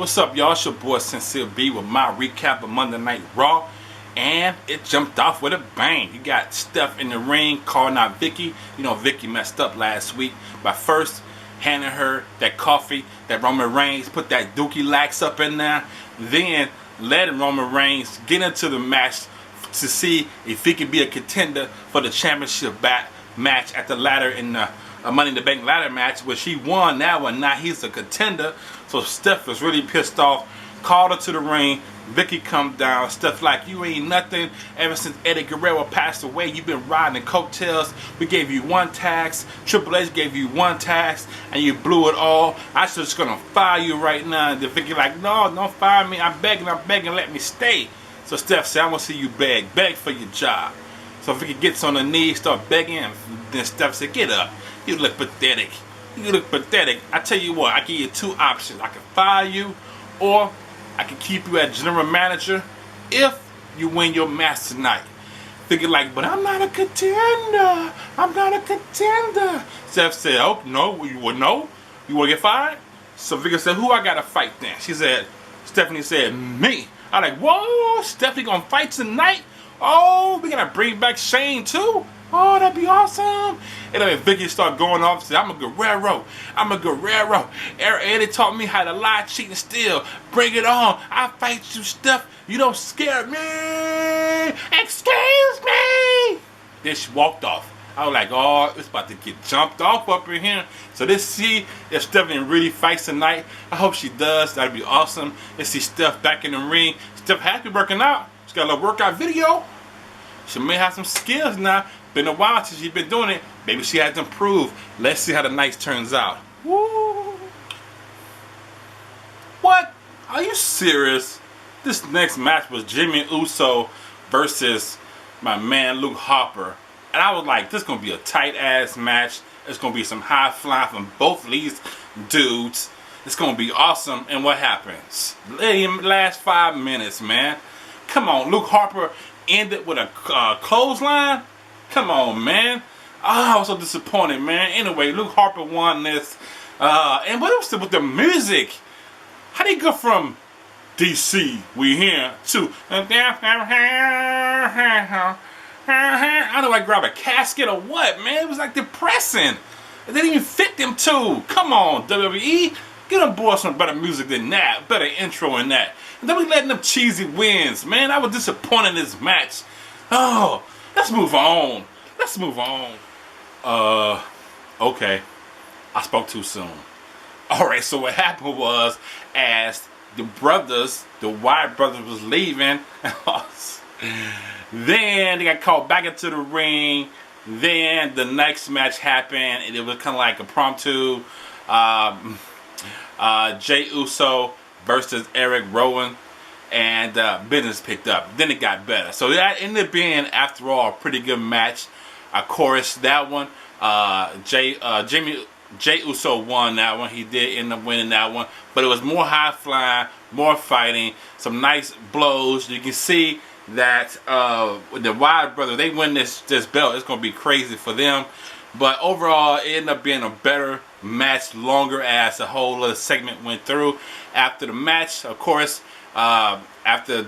What's up, y'all? It's your boy Sincere B with my recap of Monday Night Raw, and it jumped off with a bang. You got Steph in the ring calling out Vicky. You know Vicky messed up last week by first handing her that coffee that Roman Reigns put that dookie lax up in there, then letting Roman Reigns get into the match to see if he can be a contender for the championship match at the ladder in the Money in the Bank ladder match, where she won that one. Now he's a contender. So Steph was really pissed off, called her to the ring. Vicky come down. Steph like, you ain't nothing. Ever since Eddie Guerrero passed away, you've been riding the coattails. We gave you one tax. Triple H gave you one tax, and you blew it all. I'm just gonna fire you right now. And then Vicky like, no, don't fire me. I'm begging, let me stay. So Steph said, I want to see you beg for your job. So Vicky gets on her knees, start begging, and then Steph said, get up. You look pathetic. You look pathetic. I tell you what, I give you two options. I can fire you, or I can keep you as general manager if you win your match tonight. Thinking like, but I'm not a contender. I'm not a contender. Steph said, oh, no, you would know? You want to get fired? So Vicky said, who I got to fight then? Stephanie said, me. I'm like, whoa, Stephanie gonna fight tonight? Oh, we gotta bring back Shane too? Oh, that'd be awesome. And then Vicky start going off and say, I'm a Guerrero. I'm a Guerrero. Eddie taught me how to lie, cheat, and steal. Bring it on. I fight you, Steph. You don't scare me. Excuse me. Then she walked off. I was like, oh, it's about to get jumped off up in here. So let's see if Stephanie really fights tonight. I hope she does. That'd be awesome. Let's see Steph back in the ring. Steph has been working out. She's got a little workout video. She may have some skills now. Been a while since she's been doing it. Maybe she has improved. Let's see how the night turns out. Woo! What? Are you serious? This next match was Jimmy Uso versus my man Luke Harper. And I was like, this is going to be a tight-ass match. It's going to be some high flying from both of these dudes. It's going to be awesome. And what happens? Last 5 minutes, man. Come on, Luke Harper ended with a clothesline? Come on, man. Oh, I was so disappointed, man. Anyway, Luke Harper won this. And what else with the music? How do you go from DC, we here, to I don't know, I grab a casket or what, man. It was like depressing. It didn't even fit them two. Come on, WWE. Get on board some better music than that. Better intro than that. And then we letting them cheesy wins. Man, I was disappointed in this match. Oh, let's move on. Let's move on. Okay. I spoke too soon. Alright, so what happened was, as the brothers, the Wyatt brothers was leaving, then they got called back into the ring. Then the next match happened, and it was kind of like impromptu. Jey Uso versus Eric Rowan, and business picked up. Then it got better. So that ended up being, after all, a pretty good match. Of course, that one, Jey Uso won that one. He did end up winning that one. But it was more high flying, more fighting, some nice blows. You can see that the Wyatt brothers, they win this belt. It's going to be crazy for them. But overall, it ended up being a better match, longer as the whole other segment went through. After the match, of course, after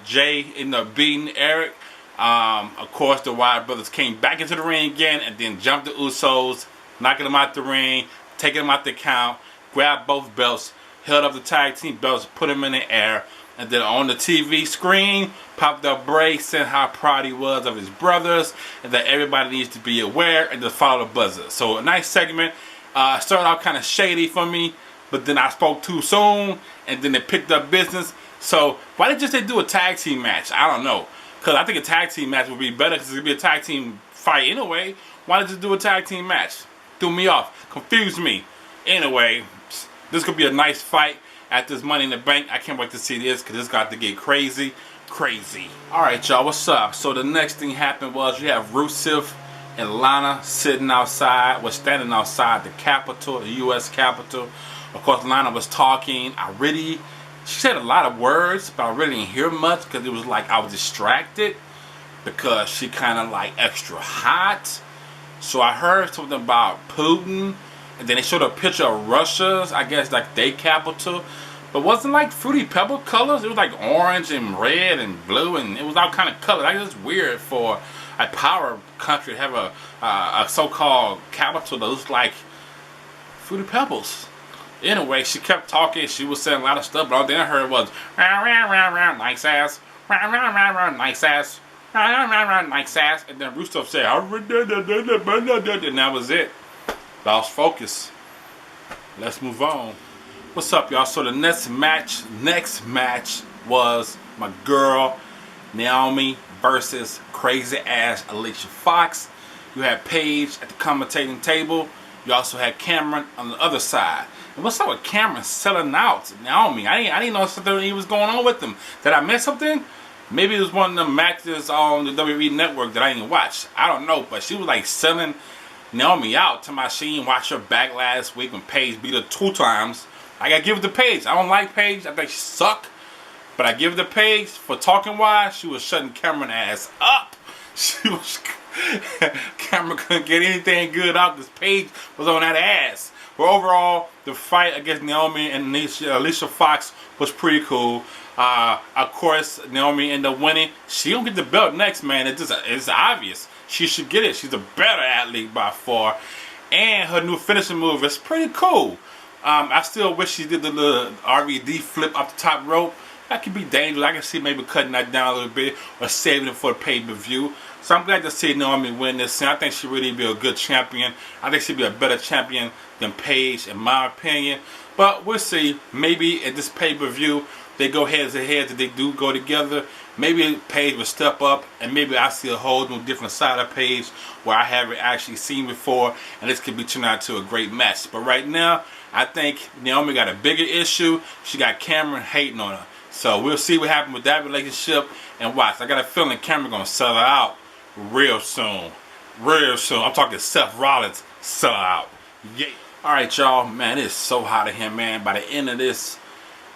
Jay ended up beating Eric, of course, the Wyatt brothers came back into the ring again and then jumped the Usos, knocking them out the ring, taking them out the count, grabbed both belts, held up the tag team belts, put them in the air, and then on the TV screen popped up Bray saying how proud he was of his brothers and that everybody needs to be aware and just follow the buzzer. So a nice segment. Started out kind of shady for me, but then I spoke too soon, and then it picked up business. So why did they do a tag team match? I don't know. Because I think a tag team match would be better because it would be a tag team fight anyway. Why did you do a tag team match? Threw me off. Confused me. Anyway, this could be a nice fight at this Money in the Bank. I can't wait to see this because it's got to get crazy. Crazy. Alright, y'all, what's up? So the next thing happened was you have Rusev and Lana sitting outside, standing outside the Capitol, the U.S. Capitol. Of course, Lana was talking. She said a lot of words, but I really didn't hear much because it was like I was distracted because she kind of like extra hot. So I heard something about Putin, and then they showed a picture of Russia's, I guess like their capital. but wasn't like Fruity Pebble colors. It was like orange and red and blue, and it was all kind of colors. Like, it's weird for a power country to have a so-called capital that looks like Fruity Pebbles. Anyway, she kept talking. She was saying a lot of stuff, but all thing I heard was nice ass, nice ass, nice ass, and then Russo said, and that was it. Lost focus. Let's move on. What's up, y'all? So the next match was my girl Naomi versus crazy ass Alicia Fox. You had Paige at the commentating table. You also had Cameron on the other side. And what's up with Cameron selling out Naomi? I didn't know something was going on with them. Did I miss something? Maybe it was one of the matches on the WWE Network that I didn't watch. I don't know, but she was like selling Naomi out to my scene. Watch her back last week when Paige beat her 2 times. I gotta give it to Paige. I don't like Paige. I think she suck. But I give it to Paige for talking wise. She was shutting Cameron ass up. She was Cameron couldn't get anything good out because Paige was on that ass. But overall, the fight against Naomi and Alicia Fox was pretty cool. Of course, Naomi ended up winning. She don't get the belt next, man. It's obvious. She should get it. She's a better athlete by far. And her new finishing move is pretty cool. I still wish she did the little RVD flip up the top rope. That could be dangerous. I can see maybe cutting that down a little bit or saving it for the pay-per-view. So I'm glad to see Naomi win this. And I think she'll really be a good champion. I think she'll be a better champion than Paige, in my opinion. But we'll see. Maybe at this pay-per-view, they go head-to-head, that they do go together. Maybe Paige will step up, and maybe I see a whole new different side of Paige where I haven't actually seen before, and this could be turned out to a great match. But right now, I think Naomi got a bigger issue. She got Cameron hating on her. So we'll see what happens with that relationship, and watch. I got a feeling Cameron gonna sell her out real soon. Real soon. I'm talking Seth Rollins sell her out. Yeah. Alright, y'all. Man, it's so hot in here, man. By the end of this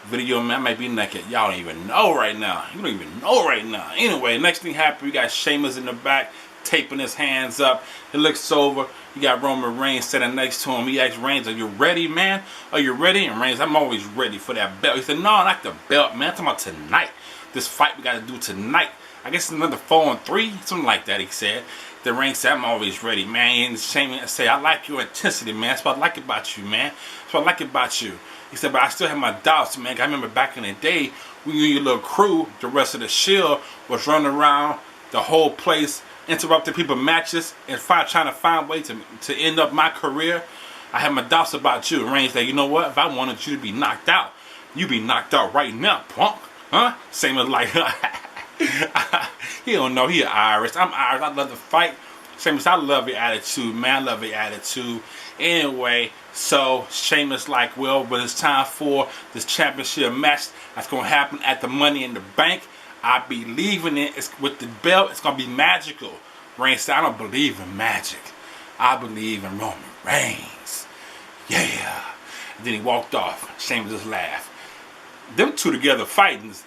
video, man, I might be naked. Y'all don't even know right now. You don't even know right now. Anyway, next thing happened, we got Sheamus in the back taping his hands up. He looks over. You got Roman Reigns sitting next to him. He asked Reigns, "Are you ready, man? Are you ready?" And Reigns, "I'm always ready for that belt." He said, "No, not the belt, man. I'm talking about tonight. This fight we got to do tonight. I guess it's another 4-on-3, something like that," he said. The Reigns said, "I'm always ready, man." And Sheamus said, "I like your intensity, man. That's what I like about you, man. That's what I like about you." He said, "But I still have my doubts, man. I remember back in the day when you and your little crew, the rest of the Shield, was running around the whole place, interrupting people's matches and trying to find a way to end up my career. I have my doubts about you." And Reigns said, "You know what? If I wanted you to be knocked out, you'd be knocked out right now, punk." Huh? Same as like, he don't know. He Irish. I'm Irish. I love to fight. Sheamus, I love your attitude, man. I love your attitude. Anyway, so Sheamus like, well, but it's time for this championship match that's going to happen at the Money in the Bank. I believe in it. It's with the belt. It's going to be magical. Reigns said, "I don't believe in magic. I believe in Roman Reigns." Yeah. And then he walked off. Sheamus just laughed. Them two together fighting, it's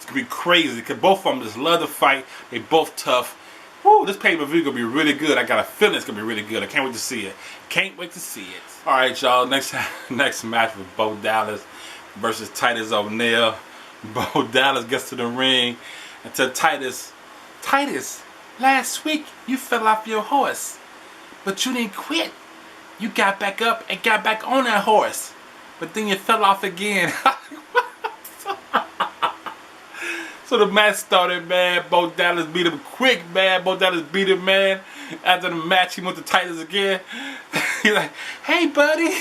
going to be crazy because both of them just love to fight. They both tough. Woo, this pay-per-view going to be really good. I got a feeling it's going to be really good. I can't wait to see it. Can't wait to see it. All right, y'all. Next match was Bo Dallas versus Titus O'Neil. Bo Dallas gets to the ring and to Titus, last week you fell off your horse, but you didn't quit. You got back up and got back on that horse, but then you fell off again." So the match started, man. Bo Dallas beat him quick, man. Bo Dallas beat him, man. After the match, he went to Titus again. He's like, "Hey, buddy."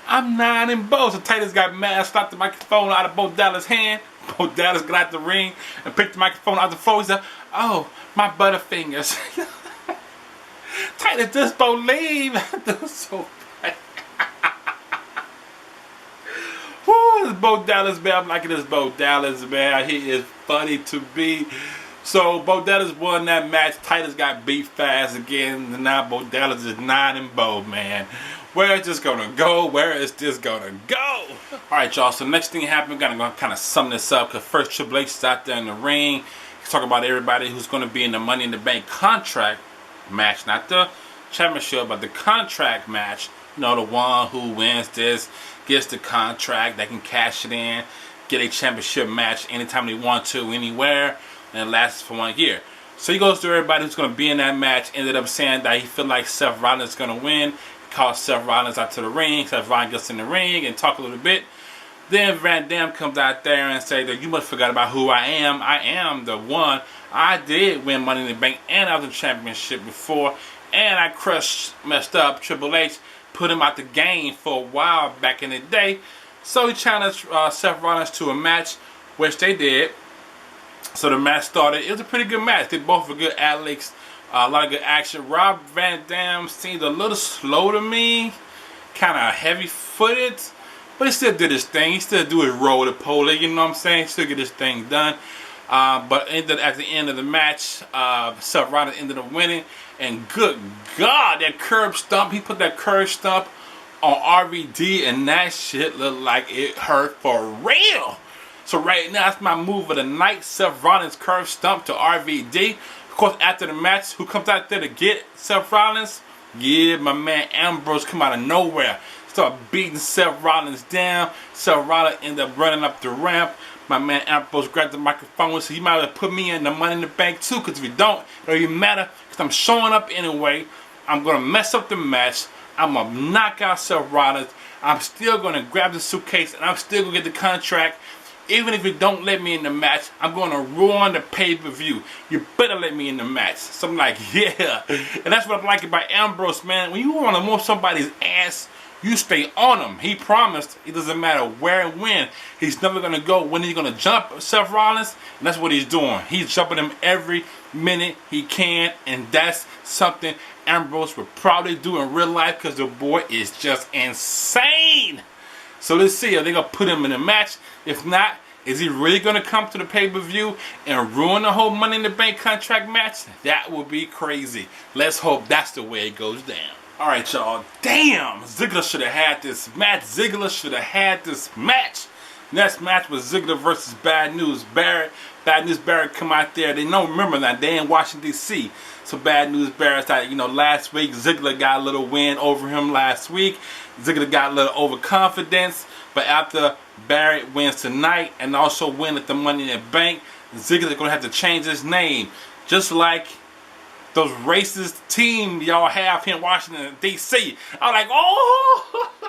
"I'm 9-0. So Titus got mad, slapped the microphone out of Bo Dallas' hand. Bo Dallas got out the ring and picked the microphone out the floor. He said, "Oh, my butterfingers." Titus, just believe. That was so funny. Woo, this Bo Dallas, man. I'm liking this Bo Dallas, man. He is funny to be. So Bo Dallas won that match. Titus got beat fast again. And now Bo Dallas is 9-0, man. Where is this gonna go? Where is this gonna go? Alright, y'all, so next thing happened, we're gonna kind of sum this up, because first Triple H is out there in the ring. He's talking about everybody who's gonna be in the Money in the Bank contract match, not the championship, but the contract match You know, the one who wins this gets the contract. They can cash it in, get a championship match anytime they want to, anywhere, and it lasts for 1 year. So he goes to everybody who's going to be in that match. Ended up saying that he feel like Seth Rollins is going to win. He calls Seth Rollins out to the ring. Seth Rollins gets in the ring and talk a little bit. Then Van Dam comes out there and say that you must forgot about who I am. I am the one. I did win Money in the Bank and I was in the championship before. And I messed up Triple H, put him out the game for a while back in the day. So he challenged Seth Rollins to a match, which they did. So the match started. It was a pretty good match. They both were good athletes. A lot of good action. Rob Van Dam seemed a little slow to me. Kind of heavy-footed. But he still did his thing. He still do his roll-to-pole. You know what I'm saying? He still get his thing done. But at the end of the match, Seth Rollins ended up winning. And good God, that curb stomp. He put that curb stomp on RVD. And that shit looked like it hurt for real. So right now, that's my move of the night. Seth Rollins curb stomp to RVD. Of course, after the match, who comes out there to get Seth Rollins? Yeah, my man Ambrose come out of nowhere. Start beating Seth Rollins down. Seth Rollins ended up running up the ramp. My man Ambrose grabbed the microphone, so he might have put me in the Money in the Bank too, because if you don't, it don't even matter, because I'm showing up anyway. I'm going to mess up the match. I'm going to knock out Seth Rollins. I'm still going to grab the suitcase, and I'm still going to get the contract. Even if you don't let me in the match, I'm going to ruin the pay-per-view. You better let me in the match. So I'm like, yeah. And that's what I like about Ambrose, man. When you want to move somebody's ass, you stay on him. He promised it doesn't matter where and when. He's never going to go when he's going to jump Seth Rollins. And that's what he's doing. He's jumping him every minute he can. And that's something Ambrose would probably do in real life because the boy is just insane. So let's see if they're going to put him in a match. If not, is he really going to come to the pay-per-view and ruin the whole Money in the Bank contract match? That would be crazy. Let's hope that's the way it goes down. All right, y'all. Damn, Ziggler should have had this match. Ziggler should have had this match. Next match was Ziggler versus Bad News Barrett. Bad News Barrett come out there. They don't remember that. They in Washington, D.C. So Bad News Barrett's like, last week Ziggler got a little win over him last week. Ziggler got a little overconfidence. But after Barrett wins tonight and also win at the Money in the Bank, Ziggler's going to have to change his name. Just like those racist team y'all have here in Washington, D.C. I'm like, oh!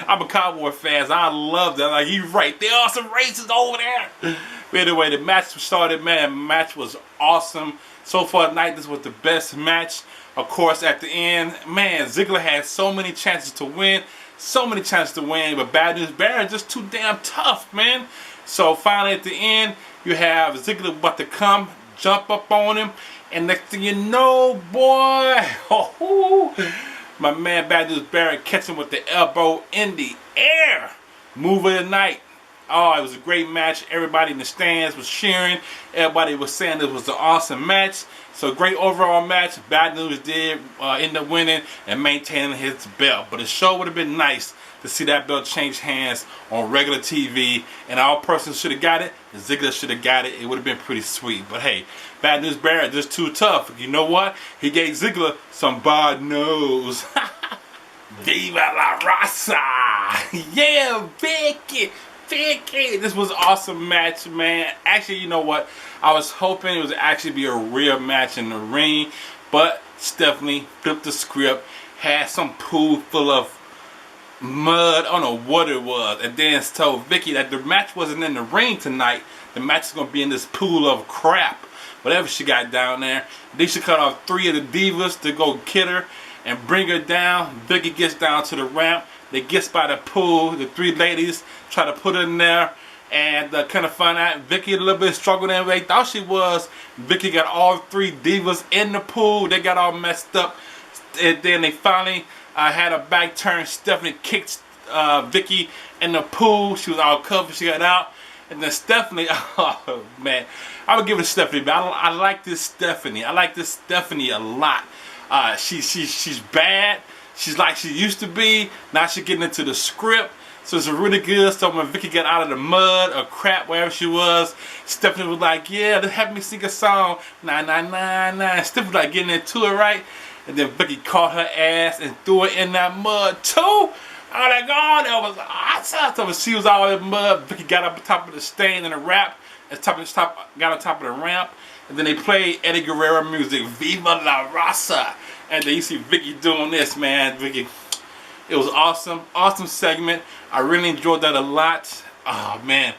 I'm a Cowboy fan. So I love that. Like, you're right. There are some racists over there. But anyway, the match started, man. The match was awesome. So far tonight, this was the best match. Of course, at the end, man, Ziggler had so many chances to win. So many chances to win. But Bad News Barrett just too damn tough, man. So finally, at the end, you have Ziggler about to come, jump up on him. And next thing you know, boy, my man Bad News Barrett catch him with the elbow in the air. Move of the night. Oh, it was a great match. Everybody in the stands was cheering. Everybody was saying it was an awesome match. So great overall match. Bad News did end up winning and maintaining his belt. But the show would have been nice to see that belt change hands on regular TV. And all persons should have got it. And Ziggler should have got it. It would have been pretty sweet. But hey, Bad News Barrett just too tough. You know what? He gave Ziggler some bad nose. Viva la raza! Yeah, Vicky! This was an awesome match, man. Actually, you know what? I was hoping it would actually be a real match in the ring, but Stephanie flipped the script, had some pool full of mud, I don't know what it was, and then told Vicky that the match wasn't in the ring tonight. The match is going to be in this pool of crap, whatever she got down there. They should cut off 3 of the divas to go kid her and bring her down. Vicky gets down to the ramp. They gets by the pool. The 3 ladies try to put her in there. And kind of find out Vicky a little bit struggled than they thought she was. Vicky got all 3 divas in the pool. They got all messed up. And then they finally had a back turn. Stephanie kicked Vicky in the pool. She was all covered. She got out. And then Stephanie, oh man. I would give it to Stephanie, but I like this Stephanie. I like this Stephanie a lot. She's bad. She's like she used to be. Now she's getting into the script. So it's really good. So when Vicky got out of the mud or crap, wherever she was, Stephanie was like, yeah, have me sing a song. Nah. Stephanie was like getting into it right. and then Vicky caught her ass and threw it in that mud too. I'm like, oh, that was awesome. She was all in mud. Vicky got up on top of the stand in the rap, and got on top of the ramp, and then they played Eddie Guerrero music, Viva La Raza, and then you see Vicky doing this, man. Vicky, it was awesome, awesome segment. I really enjoyed that a lot. Oh man,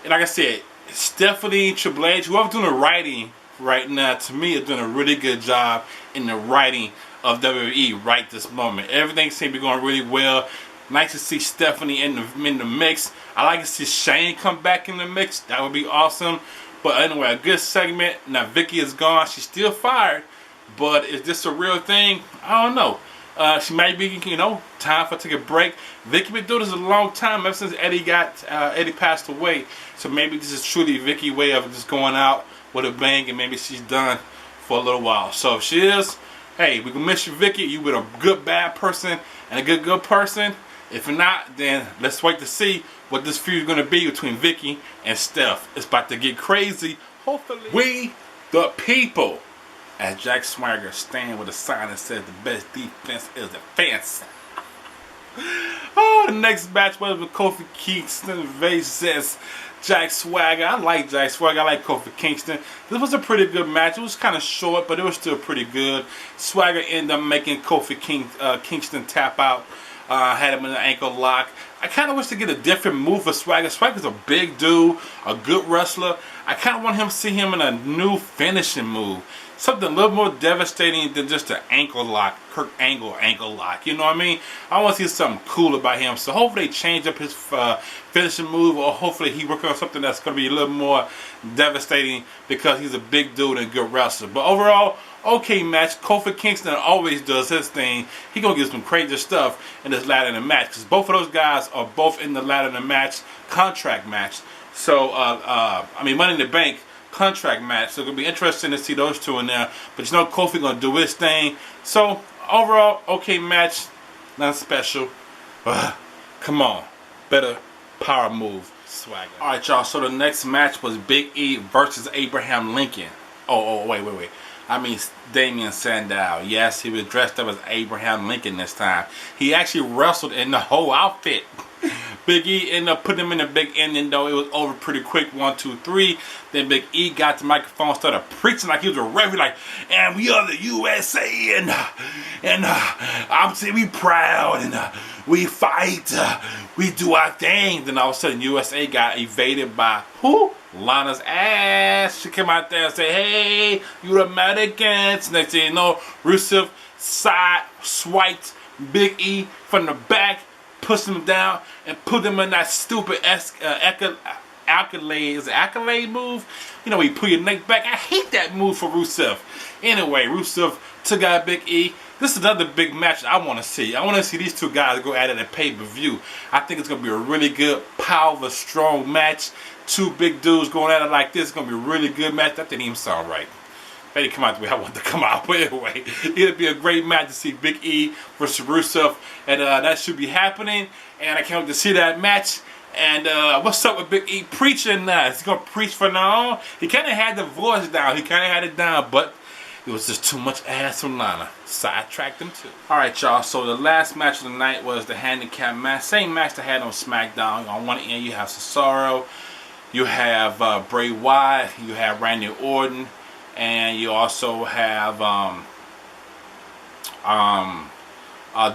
and like I said, Stephanie, Triple H, whoever's doing the writing right now, to me, is doing a really good job in the writing of WWE right this moment. Everything seems to be going really well. Nice to see Stephanie in the mix. I like to see Shane come back in the mix. That would be awesome. But anyway, a good segment. Now Vicky is gone. She's still fired. But is this a real thing? I don't know. She might be, time for her to take a break. Vicky been doing this a long time, ever since Eddie passed away. So maybe this is truly Vicky's way of just going out with a bang, and maybe she's done for a little while. So if she is, hey, we can miss you, Vicky. You been a good bad person and a good person. If not, then let's wait to see what this feud is going to be between Vicky and Steph. It's about to get crazy. Hopefully, we the people. As Jack Swagger stand with a sign that says the best defense is defense. Oh, the next match was with Kofi Kingston versus Jack Swagger. I like Jack Swagger. I like Kofi Kingston. This was a pretty good match. It was kind of short, but it was still pretty good. Swagger ended up making Kofi Kingston tap out. Had him in an ankle lock. I kind of wish to get a different move for Swagger. Swagger's a big dude, a good wrestler. I kind of want him to see him in a new finishing move. Something a little more devastating than just an ankle lock, Kurt Angle ankle lock. You know what I mean? I want to see something cool about him. So hopefully they change up his finishing move, or hopefully he works on something that's going to be a little more devastating, because he's a big dude and a good wrestler. But overall, okay match. Kofi Kingston always does his thing. He gonna get some crazy stuff in this ladder in the match, because both of those guys are both in the ladder in the match, contract match. So Money in the Bank contract match. So it'll be interesting to see those two in there. But Kofi gonna do his thing. So overall, okay match, not special. Come on, better power move, Swagger. All right, y'all. So the next match was Big E versus Abraham Lincoln. Oh, wait. I mean Damian Sandow. Yes, he was dressed up as Abraham Lincoln this time. He actually wrestled in the whole outfit. Big E ended up putting him in a big ending, though. It was over pretty quick, 1, 2, 3. Then Big E got the microphone, started preaching like he was a referee, like, and we are the USA, and I'm saying we proud, and we fight, we do our thing. Then all of a sudden, USA got evaded by who? Lana's ass. She came out there and said, hey, you Americans. Next thing you know, Rusev side swiped Big E from the back, pushed him down, and put him in that stupid accolade move. Where you pull your neck back. I hate that move for Rusev. Anyway, Rusev took out Big E. This is another big match I want to see. I want to see these two guys go at it at pay-per-view. I think it's going to be a really good, powerful, strong match. Two big dudes going at it like this. It's going to be a really good match. That didn't even sound right. They didn't come out the way I wanted to come out. But anyway, it'll be a great match to see Big E versus Rusev. And that should be happening. And I can't wait to see that match. And what's up with Big E preaching now? Is he going to preach from now on? He kind of had the voice down. He kind of had it down. But it was just too much ass from Lana. Sidetracked him too. Alright, y'all. So the last match of the night was the handicap match. Same match they had on SmackDown. On one end you have Cesaro. You have Bray Wyatt. You have Randy Orton. And you also have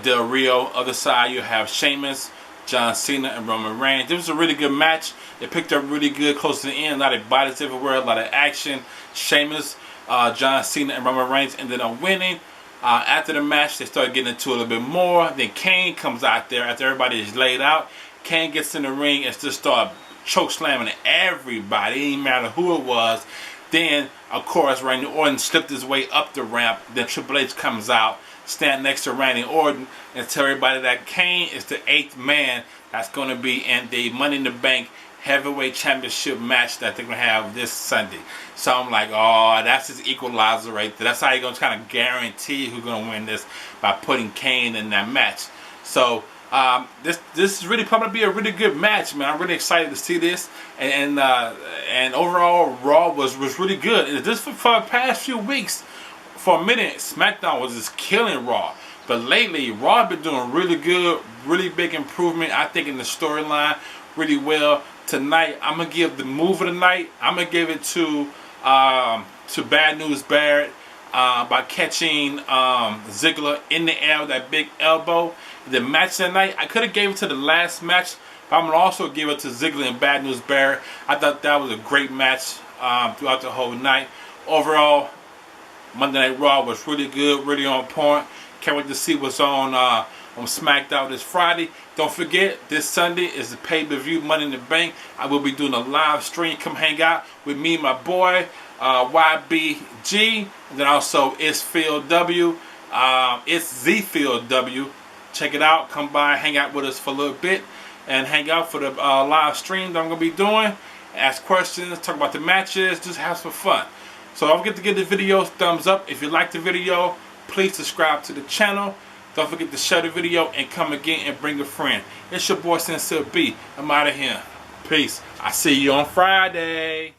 Del Rio. Other side you have Sheamus, John Cena, and Roman Reigns. This was a really good match. It picked up really good close to the end. A lot of bodies everywhere, a lot of action. Sheamus, John Cena, and Roman Reigns ended up winning. After the match, they started getting into it a little bit more. Then Kane comes out there after everybody is laid out. Kane gets in the ring and just started choke slamming everybody. It didn't matter who it was. Then, of course, Randy Orton slipped his way up the ramp. Then Triple H comes out, stand next to Randy Orton, and tell everybody that Kane is the 8th man that's going to be in the Money in the Bank Heavyweight Championship match that they're going to have this Sunday. So I'm like, oh, that's his equalizer right there. That's how you're going to kind of guarantee who's going to win this, by putting Kane in that match. So this is really probably be a really good match, man. I'm really excited to see this, and overall Raw was really good. And just for the past few weeks, for a minute, SmackDown was just killing Raw. But lately, Raw been doing really good, really big improvement, I think, in the storyline really well. Tonight, I'm going to give the move of the night. I'm going to give it to Bad News Barrett by catching Ziggler in the air with that big elbow. The match tonight, I could have gave it to the last match, but I'm going to also give it to Ziggler and Bad News Barrett. I thought that was a great match throughout the whole night. Overall, Monday Night Raw was really good, really on point. Can't wait to see what's on SmackDown this Friday. Don't forget, this Sunday is the pay-per-view Money in the Bank. I will be doing a live stream. Come hang out with me and my boy, YBG. And then also, it's Phil W. It's the Phil W. Check it out. Come by, hang out with us for a little bit. And hang out for the live stream that I'm going to be doing. Ask questions, talk about the matches, just have some fun. So don't forget to give the video a thumbs up. If you like the video, please subscribe to the channel. Don't forget to share the video and come again and bring a friend. It's your boy Sincere B. I'm out of here. Peace. I see you on Friday.